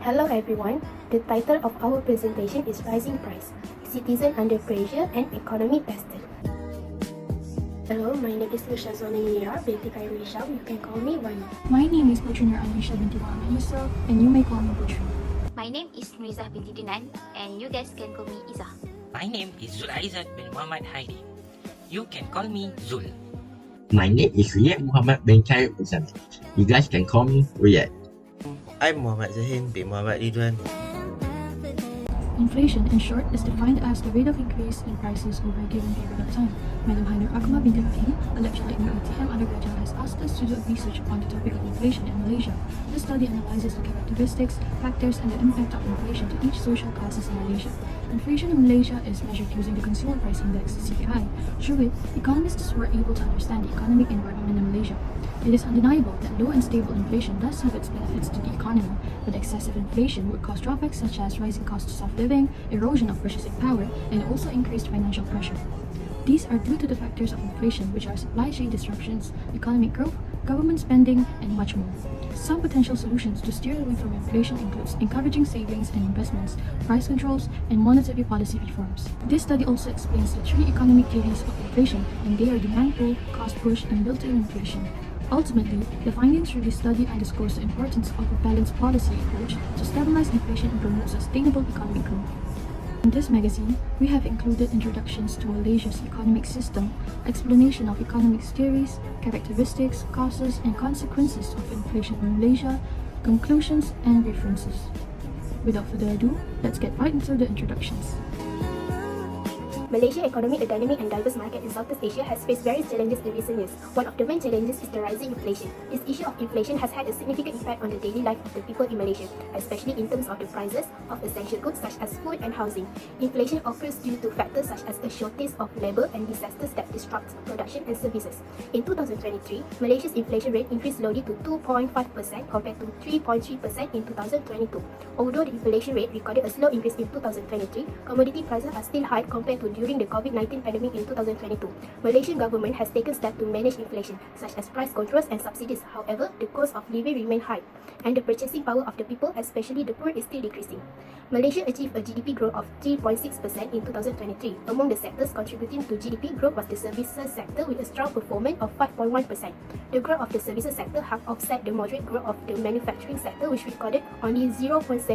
Hello everyone, the title of our presentation is Rising Price, Citizen Under Pressure and Economy Tested. Hello, my name is Shazwana Mira binti Khairul. You can call me Wani. My name is Putri Anisha binti Muhammad Yusuf, and you may call me Putri. My name is Nuriza binti Dinan, and you guys can call me Iza. My name is Zulaizat bin Muhammad Haidi. You can call me Zul. My name is Riyad Muhammad bin Khairul. You guys can call me Riyad. I'm Muhammad Zahin bin Muhammad Ridwan. Inflation, in short, is defined as the rate of increase in prices over a given period of time. Madam Hainer Akma binti Rahim, a lecturer in UiTM undergraduate, has asked us to do research on the topic of inflation in Malaysia. This study analyzes the characteristics, factors, and the impact of inflation to each social classes in Malaysia. Inflation in Malaysia is measured using the Consumer Price Index (CPI). Through it, economists were able to understand the economic environment in Malaysia. It is undeniable that low and stable inflation does have its benefits to the economy, but excessive inflation would cause drawbacks such as rising costs of living, erosion of purchasing power, and also increased financial pressure. These are due to the factors of inflation, which are supply chain disruptions, economic growth, government spending, and much more. Some potential solutions to steer away from inflation includes encouraging savings and investments, price controls, and monetary policy reforms. This study also explains the three economic theories of inflation, and they are demand pull, cost push, and built-in inflation. Ultimately, the findings through this study underscores the importance of a balanced policy approach to stabilize inflation and promote sustainable economic growth. In this magazine, we have included introductions to Malaysia's economic system, explanation of economics theories, characteristics, causes, and consequences of inflation in Malaysia, conclusions, and references. Without further ado, let's get right into the introductions. Malaysia's economy, a dynamic and diverse market in Southeast Asia, has faced various challenges in recent years. One of the main challenges is the rising inflation. This issue of inflation has had a significant impact on the daily life of the people in Malaysia, especially in terms of the prices of essential goods such as food and housing. Inflation occurs due to factors such as a shortage of labor and disasters that disrupt production and services. In 2023, Malaysia's inflation rate increased slowly to 2.5% compared to 3.3% in 2022. Although the inflation rate recorded a slow increase in 2023, commodity prices are still high compared to during the COVID-19 pandemic in 2022. Malaysian government has taken steps to manage inflation, such as price controls and subsidies. However, the cost of living remains high, and the purchasing power of the people, especially the poor, is still decreasing. Malaysia achieved a GDP growth of 3.6% in 2023. Among the sectors contributing to GDP growth was the services sector with a strong performance of 5.1%. The growth of the services sector have offset the moderate growth of the manufacturing sector, which recorded only 0.7%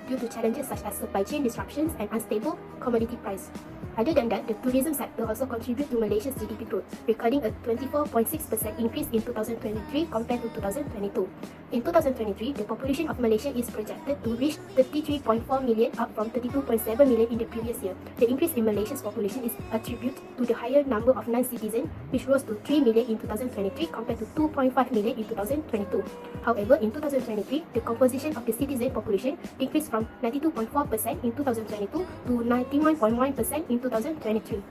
due to challenges such as supply chain disruptions and unstable commodity price. Other than that, the tourism sector also contributed to Malaysia's GDP growth, recording a 24.6% increase in 2023 compared to 2022. In 2023, the population of Malaysia is projected to reach 33.4 million, up from 32.7 million in the previous year. The increase in Malaysia's population is attributed to the higher number of non-citizens, which rose to 3 million in 2023 compared to 2.5 million in 2022. However, in 2023, the composition of the citizen population decreased from 92.4% in 2022 to 91.1% in 2023.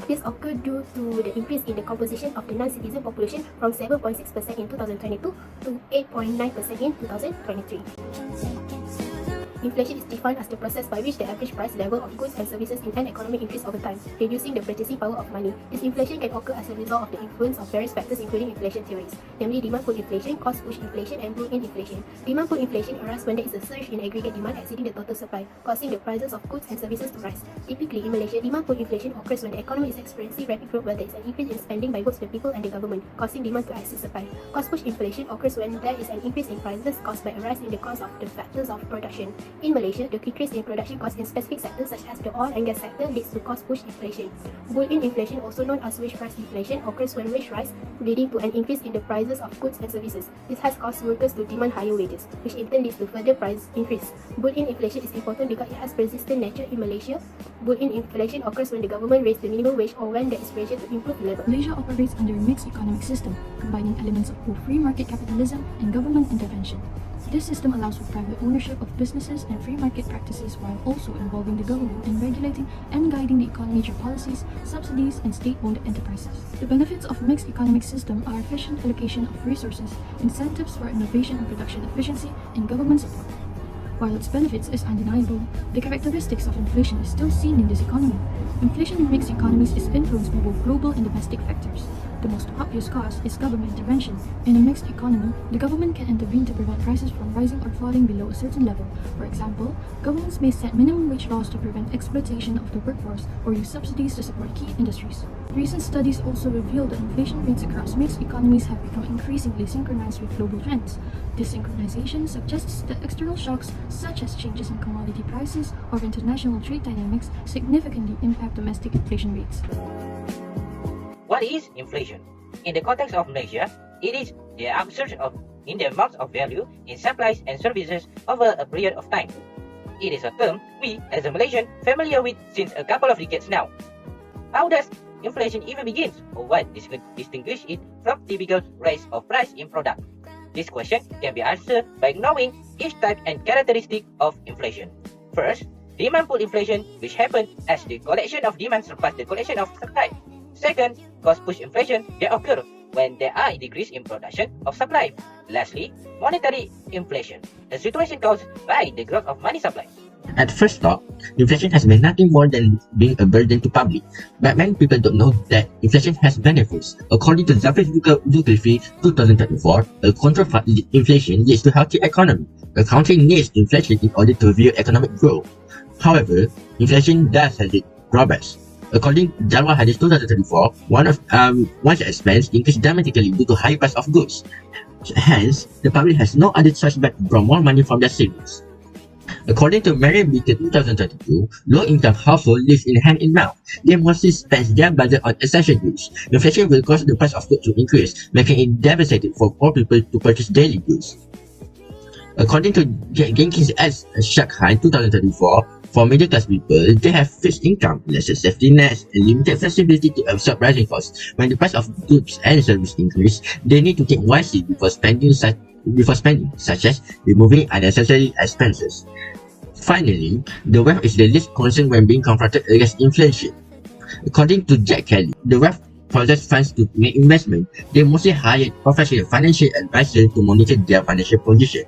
This occurred due to the increase in the composition of the non-citizen population from 7.6% in 2022 to 8.9% in 2023. Inflation is defined as the process by which the average price level of goods and services in an economy increase over time, reducing the purchasing power of money. This inflation can occur as a result of the influence of various factors including inflation theories, namely demand pull inflation, cost push inflation, and built-in inflation. Demand pull inflation arises when there is a surge in aggregate demand exceeding the total supply, causing the prices of goods and services to rise. Typically, in Malaysia, demand pull inflation occurs when the economy is experiencing rapid growth where there is an increase in spending by both the people and the government, causing demand to exceed supply. Cost push inflation occurs when there is an increase in prices caused by a rise in the cost of the factors of production. In Malaysia, the decrease in production costs in specific sectors such as the oil and gas sector leads to cost push inflation. Built-in inflation, also known as wage price inflation, occurs when wage rise, leading to an increase in the prices of goods and services. This has caused workers to demand higher wages, which in turn leads to further price increase. Built-in inflation is important because it has persistent nature in Malaysia. Built-in inflation occurs when the government raises the minimum wage or when there is pressure to improve labor. Malaysia operates under a mixed economic system, combining elements of both free market capitalism and government intervention. This system allows for private ownership of businesses and free market practices while also involving the government in regulating and guiding the economy through policies, subsidies, and state-owned enterprises. The benefits of mixed economic system are efficient allocation of resources, incentives for innovation and production efficiency, and government support. While its benefits is undeniable, the characteristics of inflation is still seen in this economy. Inflation in mixed economies is influenced by both global and domestic factors. The most obvious cause is government intervention. In a mixed economy, the government can intervene to prevent prices from rising or falling below a certain level. For example, governments may set minimum wage laws to prevent exploitation of the workforce or use subsidies to support key industries. Recent studies also reveal that inflation rates across mixed economies have become increasingly synchronized with global trends. This synchronization suggests that external shocks, such as changes in commodity prices or international trade dynamics, significantly impact domestic inflation rates. What is inflation? In the context of Malaysia, it is the upsurge in the amount of value in supplies and services over a period of time. It is a term we, as a Malaysian, familiar with since a couple of decades now. How does inflation even begin, or what distinguishes it from typical rise of price in product? This question can be answered by knowing each type and characteristic of inflation. First, demand pull inflation, which happens as the collection of demand surpasses the collection of supply. Second, cost push inflation that occurs when there are a decrease in production of supply. Lastly, monetary inflation, a situation caused by the growth of money supply. At first thought, inflation has been nothing more than being a burden to public, but many people don't know that inflation has benefits. According to Zafir's Zulkifli 2034, a controlled inflation leads to healthy economy. A country needs inflation in order to view economic growth. However, inflation does have its drawbacks. According to Jalwa Hadith 2034, one's expense increased dramatically due to high price of goods. Hence, the public has no other choice but to draw more money from their savings. According to Merriam Beaker 2032, low-income households live in hand-in-mouth. They mostly spend their budget on essential goods. Inflation will cause the price of goods to increase, making it devastating for poor people to purchase daily goods. According to Jenkins S. Shakhan 2034, for middle-class people, they have fixed income, lesser safety nets, and limited flexibility to absorb rising costs. When the price of goods and services increase, they need to think wisely before spending, such as removing unnecessary expenses. Finally, the wealth is the least concern when being confronted against inflation. According to Jack Kelly, the wealth possess funds to make investment. They mostly hire professional financial advisors to monitor their financial position.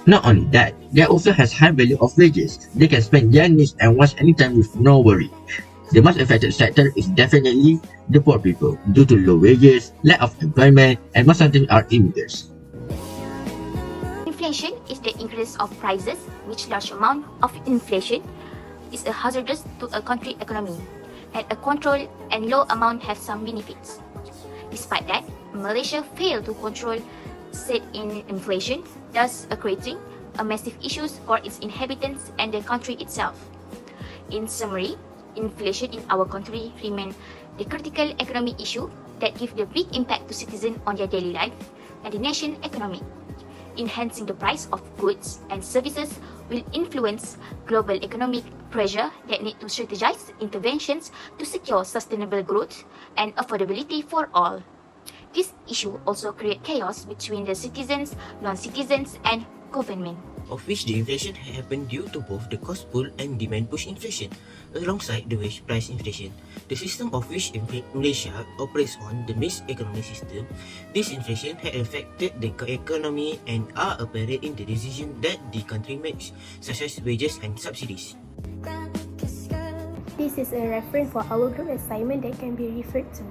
Not only that, they also has high value of wages. They can spend their needs and wants anytime with no worry. The most affected sector is definitely the poor people, due to low wages, lack of employment, and most of them are immigrants. Inflation is the increase of prices, which large amount of inflation is a hazardous to a country economy, and a control and low amount have some benefits. Despite that, Malaysia failed to control said inflation, thus creating a massive issues for its inhabitants and the country itself. In summary, inflation in our country remains the critical economic issue that gives the big impact to citizens on their daily life and the nation economy. Enhancing the price of goods and services will influence global economic pressure that need to strategize interventions to secure sustainable growth and affordability for all. This issue also creates chaos between the citizens, non-citizens, and government. Of which the inflation happened due to both the cost pull and demand push inflation, alongside the wage price inflation. The system of which Malaysia operates on, the mixed economic system, this inflation had affected the economy and are apparent in the decisions that the country makes, such as wages and subsidies. This is a reference for our group assignment that can be referred to.